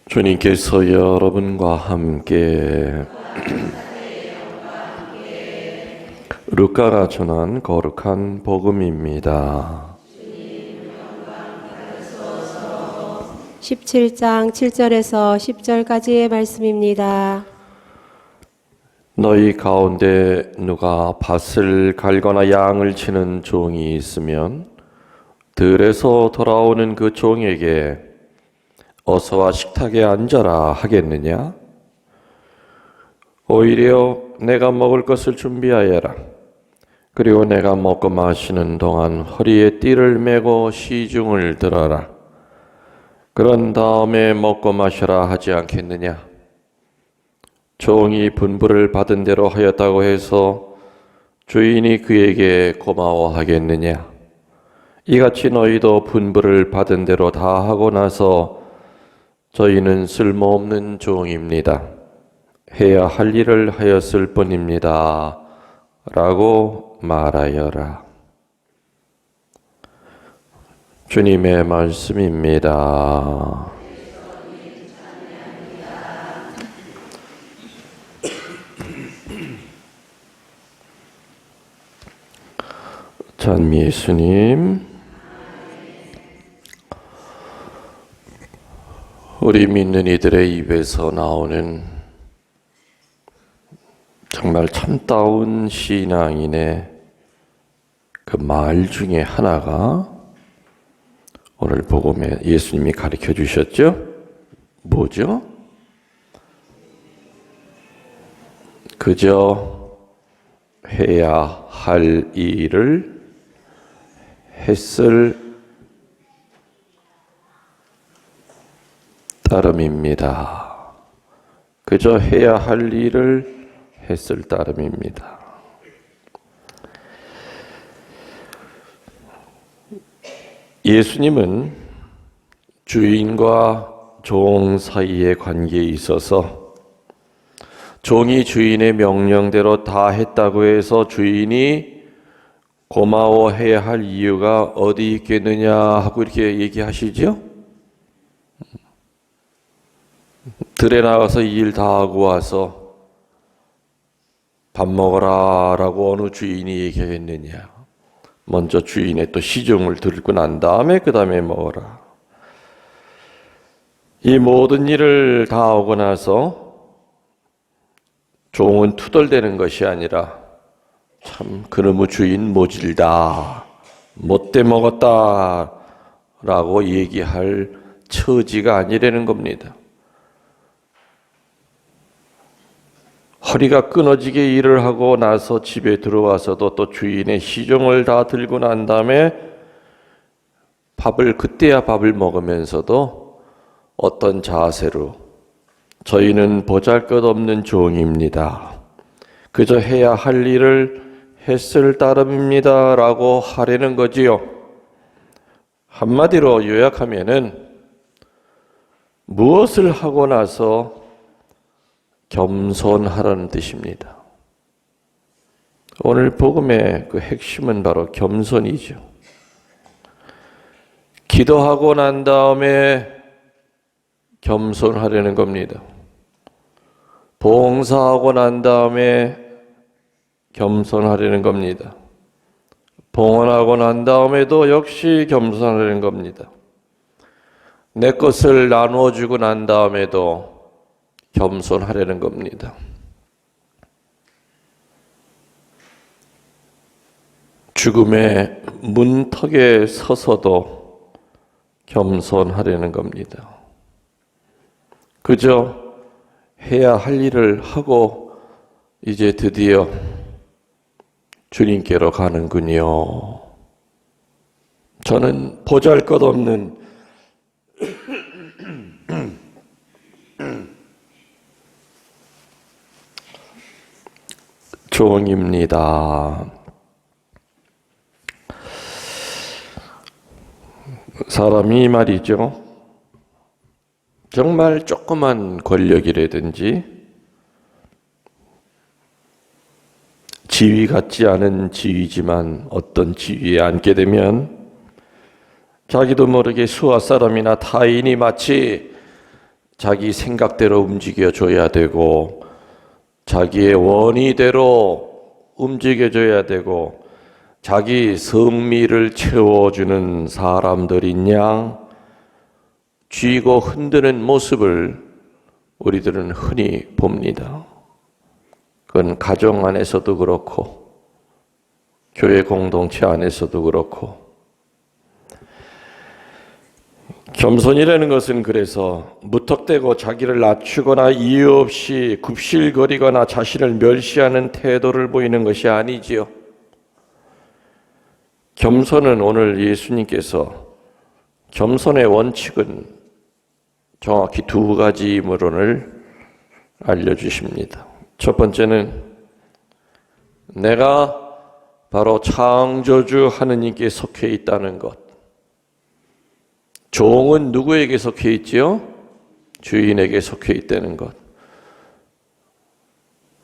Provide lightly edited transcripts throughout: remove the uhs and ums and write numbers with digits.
주님께서 여러분과 함께 루카가 전한 거룩한 복음입니다. 17장 7절에서 10절까지의 말씀입니다. 너희 가운데 누가 밭을 갈거나 양을 치는 종이 있으면 들에서 돌아오는 그 종에게 어서와 식탁에 앉아라 하겠느냐? 오히려 내가 먹을 것을 준비하여라. 그리고 내가 먹고 마시는 동안 허리에 띠를 메고 시중을 들어라. 그런 다음에 먹고 마셔라 하지 않겠느냐? 종이 분부를 받은 대로 하였다고 해서 주인이 그에게 고마워하겠느냐? 이같이 너희도 분부를 받은 대로 다 하고 나서 저희는 쓸모없는 종입니다. 해야 할 일을 하였을 뿐입니다. 라고 말하여라. 주님의 말씀입니다. 찬미 예수님, 우리 믿는 이들의 입에서 나오는 정말 참다운 신앙인의 그 말 중에 하나가 오늘 복음에 예수님이 가르쳐 주셨죠? 뭐죠? 그저 해야 할 일을 했을 따름입니다. 그저 해야 할 일을 했을 따름입니다. 예수님은 주인과 종 사이의 관계에 있어서 종이 주인의 명령대로 다 했다고 해서 주인이 고마워해야 할 이유가 어디 있겠느냐 하고 이렇게 얘기하시죠? 들에 나가서 일 다 하고 와서 밥 먹어라 라고 어느 주인이 얘기했느냐? 먼저 주인의 또 시중을 들고 난 다음에 그 다음에 먹어라. 이 모든 일을 다 하고 나서 종은 투덜대는 것이 아니라 참 그놈의 주인 모질다, 못돼 먹었다 라고 얘기할 처지가 아니라는 겁니다. 허리가 끊어지게 일을 하고 나서 집에 들어와서도 또 주인의 시중을 다 들고 난 다음에 그때야 밥을 먹으면서도 어떤 자세로 저희는 보잘것없는 종입니다. 그저 해야 할 일을 했을 따름입니다. 라고 하려는 거지요. 한마디로 요약하면은 무엇을 하고 나서 겸손하라는 뜻입니다. 오늘 복음의 그 핵심은 바로 겸손이죠. 기도하고 난 다음에 겸손하려는 겁니다. 봉사하고 난 다음에 겸손하려는 겁니다. 봉헌하고 난 다음에도 역시 겸손하려는 겁니다. 내 것을 나누어주고 난 다음에도 겸손하려는 겁니다. 죽음의 문턱에 서서도 겸손하려는 겁니다. 그저 해야 할 일을 하고 이제 드디어 주님께로 가는군요. 저는 보잘것없는 종입니다. 사람이 말이죠. 정말 조그만 권력이라든지 지위 같지 않은 지위지만 어떤 지위에 앉게 되면 자기도 모르게 수하 사람이나 타인이 마치 자기 생각대로 움직여줘야 되고 자기의 원의대로 움직여줘야 되고 자기 성미를 채워주는 사람들인 양 쥐고 흔드는 모습을 우리들은 흔히 봅니다. 그건 가정 안에서도 그렇고 교회 공동체 안에서도 그렇고 겸손이라는 것은 그래서 무턱대고 자기를 낮추거나 이유 없이 굽실거리거나 자신을 멸시하는 태도를 보이는 것이 아니지요. 겸손은 오늘 예수님께서 겸손의 원칙은 정확히 두 가지이므로를 알려주십니다. 첫 번째는 내가 바로 창조주 하느님께 속해 있다는 것. 종은 누구에게 속해 있지요? 주인에게 속해 있다는 것.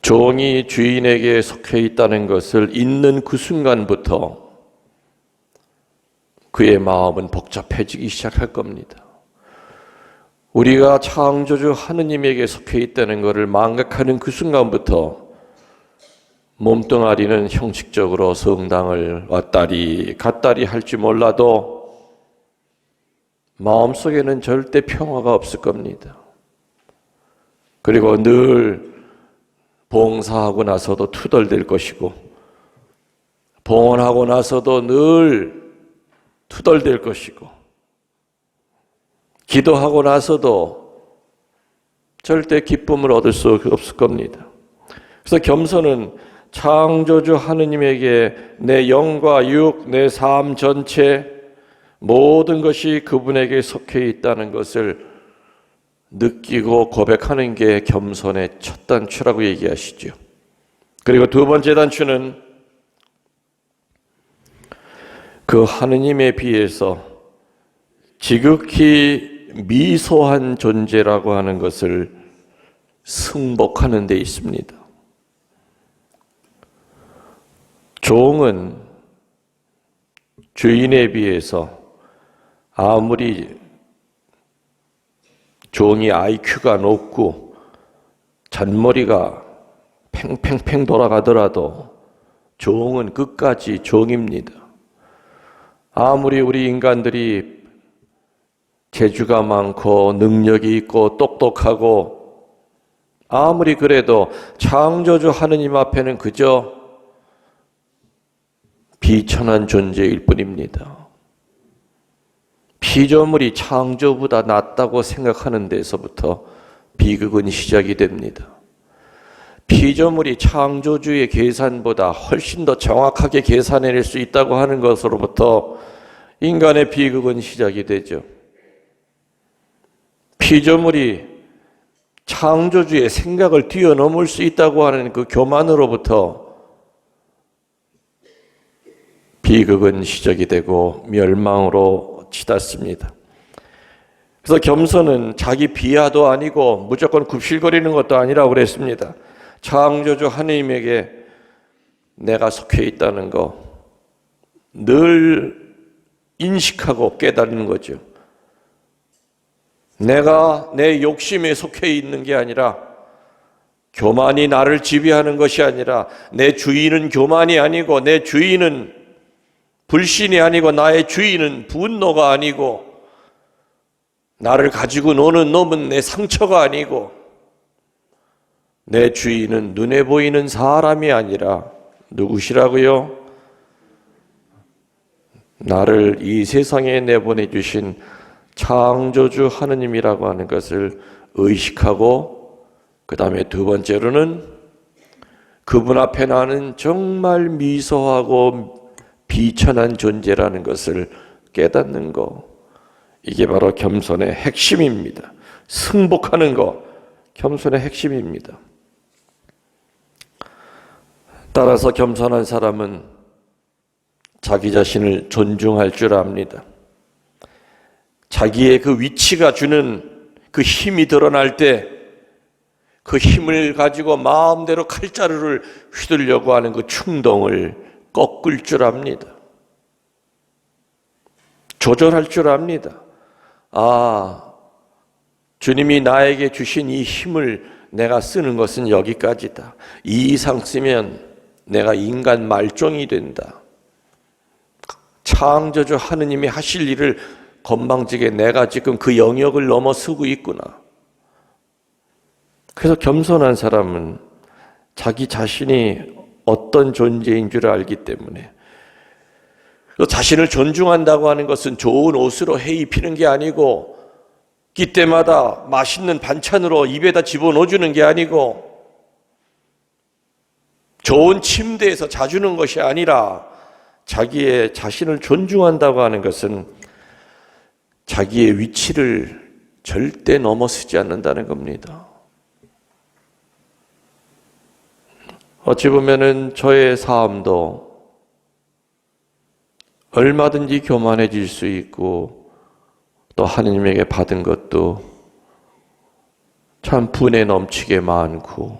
종이 주인에게 속해 있다는 것을 잊는 그 순간부터 그의 마음은 복잡해지기 시작할 겁니다. 우리가 창조주 하느님에게 속해 있다는 것을 망각하는 그 순간부터 몸뚱아리는 형식적으로 성당을 왔다리 갔다리 할지 몰라도 마음속에는 절대 평화가 없을 겁니다. 그리고 늘 봉사하고 나서도 투덜댈 것이고 봉헌하고 나서도 늘 투덜댈 것이고 기도하고 나서도 절대 기쁨을 얻을 수 없을 겁니다. 그래서 겸손은 창조주 하느님에게 내 영과 육, 내 삶 전체 모든 것이 그분에게 속해 있다는 것을 느끼고 고백하는 게 겸손의 첫 단추라고 얘기하시죠. 그리고 두 번째 단추는 그 하느님에 비해서 지극히 미소한 존재라고 하는 것을 승복하는 데 있습니다. 종은 주인에 비해서 아무리 종이 IQ가 높고 잔머리가 팽팽팽 돌아가더라도 종은 끝까지 종입니다. 아무리 우리 인간들이 재주가 많고 능력이 있고 똑똑하고 아무리 그래도 창조주 하느님 앞에는 그저 비천한 존재일 뿐입니다. 피조물이 창조보다 낫다고 생각하는 데서부터 비극은 시작이 됩니다. 피조물이 창조주의 계산보다 훨씬 더 정확하게 계산해낼 수 있다고 하는 것으로부터 인간의 비극은 시작이 되죠. 피조물이 창조주의 생각을 뛰어넘을 수 있다고 하는 그 교만으로부터 비극은 시작이 되고 멸망으로 치닫습니다. 그래서 겸손은 자기 비하도 아니고 무조건 굽실거리는 것도 아니라고 그랬습니다. 창조주 하느님에게 내가 속해 있다는 거 늘 인식하고 깨달는 거죠. 내가 내 욕심에 속해 있는 게 아니라 교만이 나를 지배하는 것이 아니라 내 주인은 교만이 아니고 내 주인은 불신이 아니고 나의 주인은 분노가 아니고 나를 가지고 노는 놈은 내 상처가 아니고 내 주인은 눈에 보이는 사람이 아니라 누구시라고요? 나를 이 세상에 내보내주신 창조주 하느님이라고 하는 것을 의식하고 그 다음에 두 번째로는 그분 앞에 나는 정말 미소하고 비천한 존재라는 것을 깨닫는 거, 이게 바로 겸손의 핵심입니다. 승복하는 거, 겸손의 핵심입니다. 따라서 겸손한 사람은 자기 자신을 존중할 줄 압니다. 자기의 그 위치가 주는 그 힘이 드러날 때 그 힘을 가지고 마음대로 칼자루를 휘두르려고 하는 그 충동을 꺾을 줄 압니다. 조절할 줄 압니다. 주님이 나에게 주신 이 힘을 내가 쓰는 것은 여기까지다. 이 이상 쓰면 내가 인간 말종이 된다. 창조주 하느님이 하실 일을 건방지게 내가 지금 그 영역을 넘어서고 있구나. 그래서 겸손한 사람은 자기 자신이 어떤 존재인 줄 알기 때문에, 자신을 존중한다고 하는 것은 좋은 옷으로 해 입히는 게 아니고, 끼 때마다 맛있는 반찬으로 입에다 집어넣어주는 게 아니고, 좋은 침대에서 자주는 것이 아니라, 자기의 자신을 존중한다고 하는 것은 자기의 위치를 절대 넘어서지 않는다는 겁니다. 어찌 보면은 저의 삶도 얼마든지 교만해질 수 있고, 또 하느님에게 받은 것도 참 분에 넘치게 많고,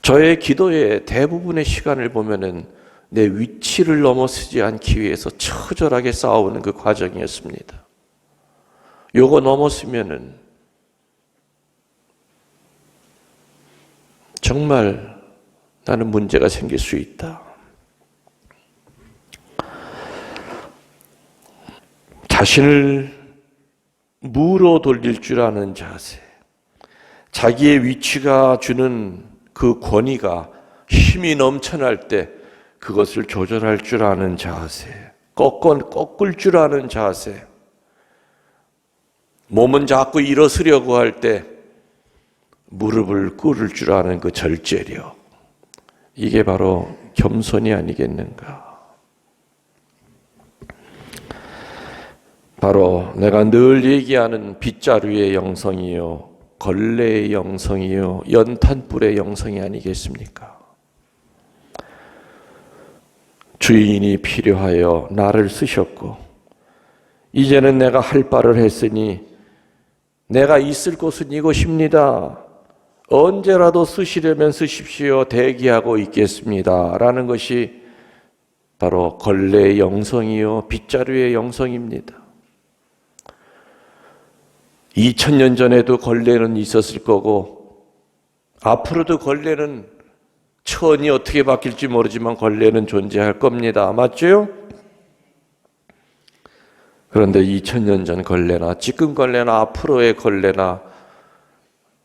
저의 기도의 대부분의 시간을 보면은 내 위치를 넘어서지 않기 위해서 처절하게 싸우는 그 과정이었습니다. 요거 넘었으면은 정말 나는 문제가 생길 수 있다. 자신을 무로 돌릴 줄 아는 자세, 자기의 위치가 주는 그 권위가 힘이 넘쳐날 때 그것을 조절할 줄 아는 자세, 꺾을 줄 아는 자세, 몸은 자꾸 일어서려고 할 때 무릎을 꿇을 줄 아는 그 절제력, 이게 바로 겸손이 아니겠는가. 바로 내가 늘 얘기하는 빗자루의 영성이요, 걸레의 영성이요, 연탄불의 영성이 아니겠습니까? 주인이 필요하여 나를 쓰셨고, 이제는 내가 할 바를 했으니 내가 있을 곳은 이곳입니다. 언제라도 쓰시려면 쓰십시오. 대기하고 있겠습니다. 라는 것이 바로 걸레의 영성이요, 빗자루의 영성입니다. 2000년 전에도 걸레는 있었을 거고, 앞으로도 걸레는 천이 어떻게 바뀔지 모르지만 걸레는 존재할 겁니다. 맞죠? 그런데 2000년 전 걸레나 지금 걸레나 앞으로의 걸레나,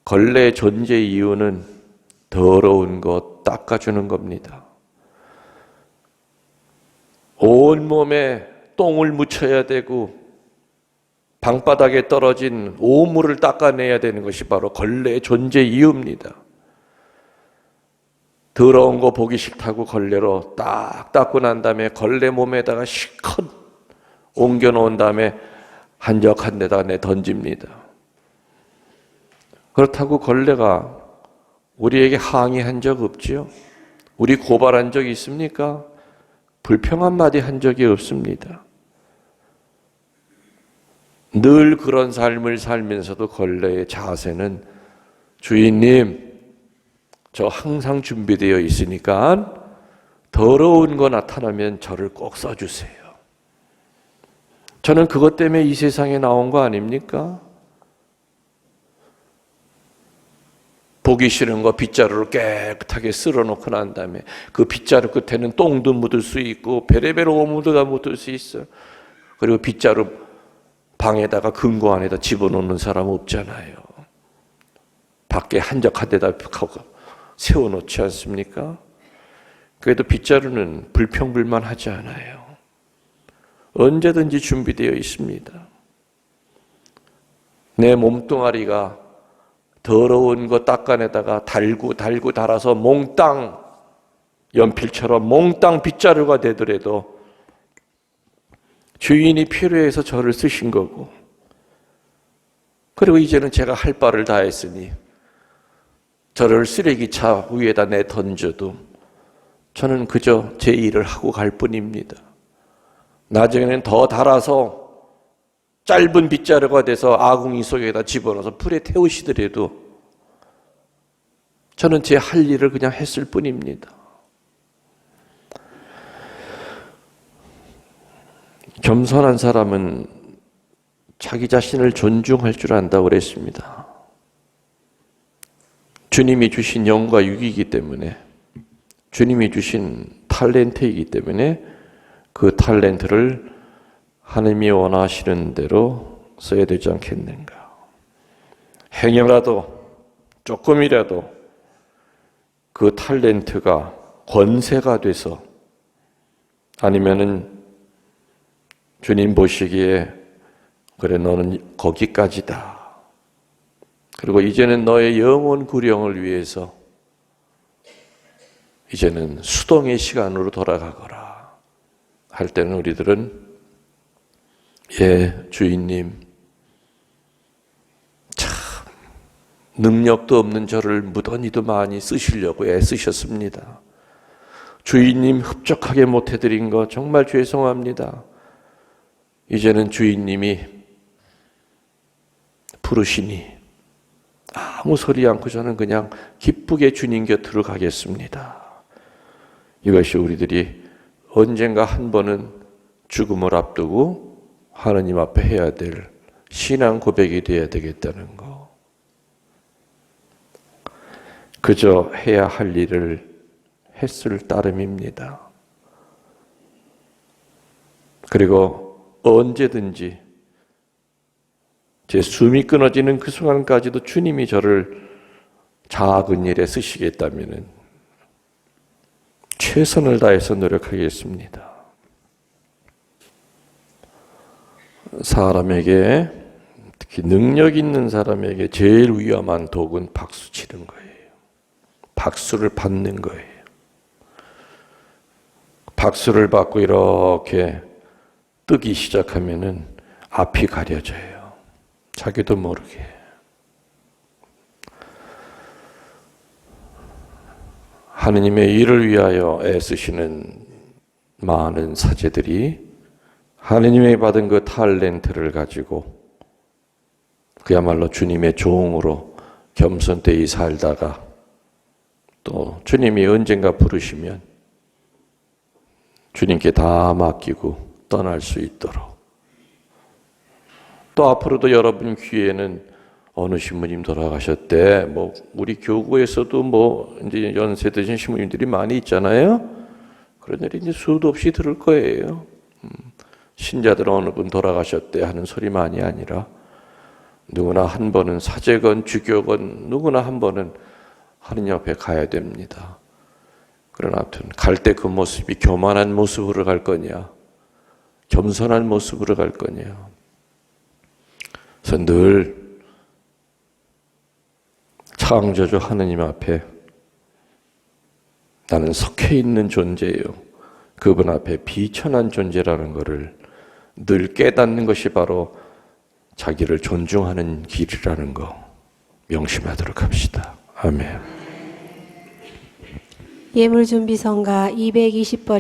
걸레의 존재 이유는 더러운 것 닦아주는 겁니다. 온몸에 똥을 묻혀야 되고 방바닥에 떨어진 오물을 닦아내야 되는 것이 바로 걸레의 존재 이유입니다. 더러운 거 보기 싫다고 걸레로 딱 닦고 난 다음에 걸레 몸에다가 실컷 옮겨 놓은 다음에 한적한 데다 던집니다. 그렇다고 걸레가 우리에게 항의한 적 없지요? 우리 고발한 적이 있습니까? 불평 한마디 한 적이 없습니다. 늘 그런 삶을 살면서도 걸레의 자세는, 주인님, 저 항상 준비되어 있으니까 더러운 거 나타나면 저를 꼭 써주세요. 저는 그것 때문에 이 세상에 나온 거 아닙니까? 보기 싫은 거 빗자루로 깨끗하게 쓸어놓고 난 다음에 그 빗자루 끝에는 똥도 묻을 수 있고 베레베르 오물도 묻을 수 있어요. 그리고 빗자루 방에다가 금고 안에다 집어넣는 사람 없잖아요. 밖에 한적한 데다 세워놓지 않습니까? 그래도 빗자루는 불평불만하지 않아요. 언제든지 준비되어 있습니다. 내 몸뚱아리가 더러운 거 닦아내다가 달고 달아서 몽땅 연필처럼 몽땅 빗자루가 되더라도 주인이 필요해서 저를 쓰신 거고, 그리고 이제는 제가 할 바를 다 했으니 저를 쓰레기차 위에다 내던져도 저는 그저 제 일을 하고 갈 뿐입니다. 나중에는 더 달아서 짧은 빗자루가 돼서 아궁이 속에다 집어넣어서 불에 태우시더라도 저는 제 할 일을 그냥 했을 뿐입니다. 겸손한 사람은 자기 자신을 존중할 줄 안다고 그랬습니다. 주님이 주신 영과 육이기 때문에, 주님이 주신 탤런트이기 때문에 그 탤런트를 하나님이 원하시는 대로 써야 되지 않겠는가. 행여라도 조금이라도 그 탤런트가 권세가 돼서, 아니면은 주님 보시기에 그래 너는 거기까지다, 그리고 이제는 너의 영혼 구령을 위해서 이제는 수동의 시간으로 돌아가거라 할 때는 우리들은 예, 주인님 참 능력도 없는 저를 무던히도 많이 쓰시려고 애쓰셨습니다. 주인님 흡족하게 못해드린 거 정말 죄송합니다. 이제는 주인님이 부르시니 아무 소리 않고 저는 그냥 기쁘게 주님 곁으로 가겠습니다. 이것이 우리들이 언젠가 한 번은 죽음을 앞두고 하나님 앞에 해야 될 신앙 고백이 되어야 되겠다는 거. 그저 해야 할 일을 했을 따름입니다. 그리고 언제든지 제 숨이 끊어지는 그 순간까지도 주님이 저를 작은 일에 쓰시겠다면 최선을 다해서 노력하겠습니다. 사람에게, 특히 능력 있는 사람에게 제일 위험한 독은 박수 치는 거예요. 박수를 받는 거예요. 박수를 받고 이렇게 뜨기 시작하면은 앞이 가려져요. 자기도 모르게. 하느님의 일을 위하여 애쓰시는 많은 사제들이 하느님의 받은 그 탤런트를 가지고 그야말로 주님의 종으로 겸손되이 살다가 또 주님이 언젠가 부르시면 주님께 다 맡기고 떠날 수 있도록, 또 앞으로도 여러분 귀에는 어느 신부님 돌아가셨대, 뭐 우리 교구에서도 이제 연세 드신 신부님들이 많이 있잖아요. 그런 일이 이제 수도 없이 들을 거예요. 신자들 어느 분 돌아가셨대 하는 소리만이 아니라 누구나 한 번은 사제건 주교건 누구나 한 번은 하느님 앞에 가야 됩니다. 그러나 아무튼 갈 때 그 모습이 교만한 모습으로 갈 거냐, 겸손한 모습으로 갈 거냐. 그래서 늘 창조주 하느님 앞에 나는 속해 있는 존재예요. 그분 앞에 비천한 존재라는 것을 늘 깨닫는 것이 바로 자기를 존중하는 길이라는 거 명심하도록 합시다. 아멘. 예물준비성가 220번